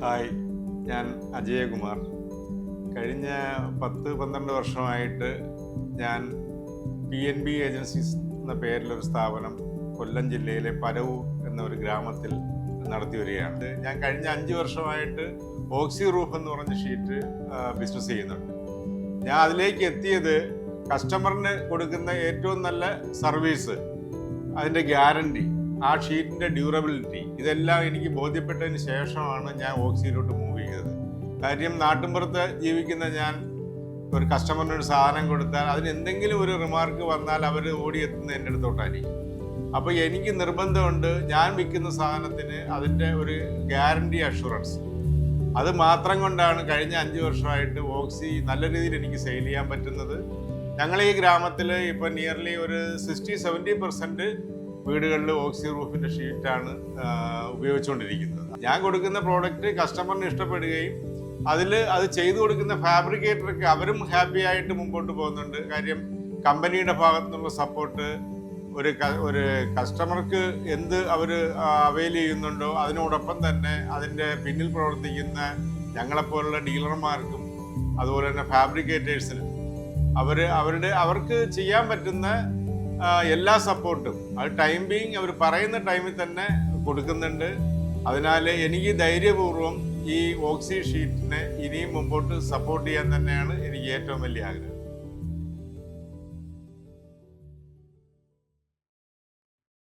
Hi, ഞാൻ അജയകുമാർ. കഴിഞ്ഞ 10-12 വർഷമായിട്ട് ഞാൻ PNB ഏജൻസീസ് എന്ന പേരിലൊരു സ്ഥാപനം കൊല്ലം ജില്ലയിലെ പരവൂർ എന്നൊരു ഗ്രാമത്തിൽ നടത്തി വരികയാണ്. ഞാൻ കഴിഞ്ഞ 5 വർഷമായിട്ട് ഓക്സി റൂഫ് എന്ന് പറഞ്ഞ ഷീറ്റ് ബിസിനസ് ചെയ്യുന്നുണ്ട്. ഞാൻ അതിലേക്ക് എത്തിയത് കസ്റ്റമറിന് കൊടുക്കുന്ന ഏറ്റവും നല്ല സർവീസ്, അതിൻ്റെ ഗ്യാരണ്ടി, ആ ഷീറ്റിൻ്റെ ഡ്യൂറബിലിറ്റി, ഇതെല്ലാം എനിക്ക് ബോധ്യപ്പെട്ടതിന് ശേഷമാണ് ഞാൻ ഓക്സിയിലോട്ട് മൂവ് ചെയ്തത്. കാര്യം നാട്ടിൻപുറത്ത് ജീവിക്കുന്ന ഞാൻ ഒരു കസ്റ്റമറിന് ഒരു സാധനം കൊടുത്താൽ അതിന് എന്തെങ്കിലും ഒരു റിമാർക്ക് വന്നാൽ അവർ ഓടിയെത്തുന്നത് എൻ്റെ അടുത്തോട്ടായിരിക്കും. അപ്പോൾ എനിക്ക് നിർബന്ധമുണ്ട് ഞാൻ വിൽക്കുന്ന സാധനത്തിന് അതിൻ്റെ ഒരു ഗ്യാരണ്ടി അഷുറൻസ്. അത് മാത്രം കൊണ്ടാണ് കഴിഞ്ഞ 5 വർഷമായിട്ട് ഓക്സി നല്ല രീതിയിൽ എനിക്ക് സെയിൽ ചെയ്യാൻ പറ്റുന്നത്. ഞങ്ങൾ ഈ ഗ്രാമത്തിൽ ഇപ്പോൾ നിയർലി ഒരു 60-70% വീടുകളിൽ ഓക്സി റൂഫിൻ്റെ ഷീറ്റാണ് ഉപയോഗിച്ചുകൊണ്ടിരിക്കുന്നത്. ഞാൻ കൊടുക്കുന്ന പ്രോഡക്റ്റ് കസ്റ്റമറിന് ഇഷ്ടപ്പെടുകയും അത് ചെയ്തു കൊടുക്കുന്ന ഫാബ്രിക്കേറ്റർക്ക് അവരും ഹാപ്പി ആയിട്ട് മുമ്പോട്ട് പോകുന്നുണ്ട്. കാര്യം കമ്പനിയുടെ ഭാഗത്തു നിന്നുള്ള സപ്പോർട്ട്, ഒരു കസ്റ്റമർക്ക് എന്ത് അവർ അവൈൽ ചെയ്യുന്നുണ്ടോ അതിനോടൊപ്പം തന്നെ അതിൻ്റെ പിന്നിൽ പ്രവർത്തിക്കുന്ന ഞങ്ങളെപ്പോലുള്ള ഡീലർമാർക്കും അതുപോലെ തന്നെ ഫാബ്രിക്കേറ്റേഴ്സിനും അവർക്ക് ചെയ്യാൻ പറ്റുന്ന എല്ലാ സപ്പോർട്ടും അത് ടൈം ബീങ് അവർ പറയുന്ന ടൈമിൽ തന്നെ കൊടുക്കുന്നുണ്ട്. അതിനാൽ എനിക്ക് ധൈര്യപൂർവ്വം ഈ ഓക്സി ഷീറ്റിനെ ഇനിയും മുമ്പോട്ട് സപ്പോർട്ട് ചെയ്യാൻ തന്നെയാണ് എനിക്ക് ഏറ്റവും വലിയ ആഗ്രഹം.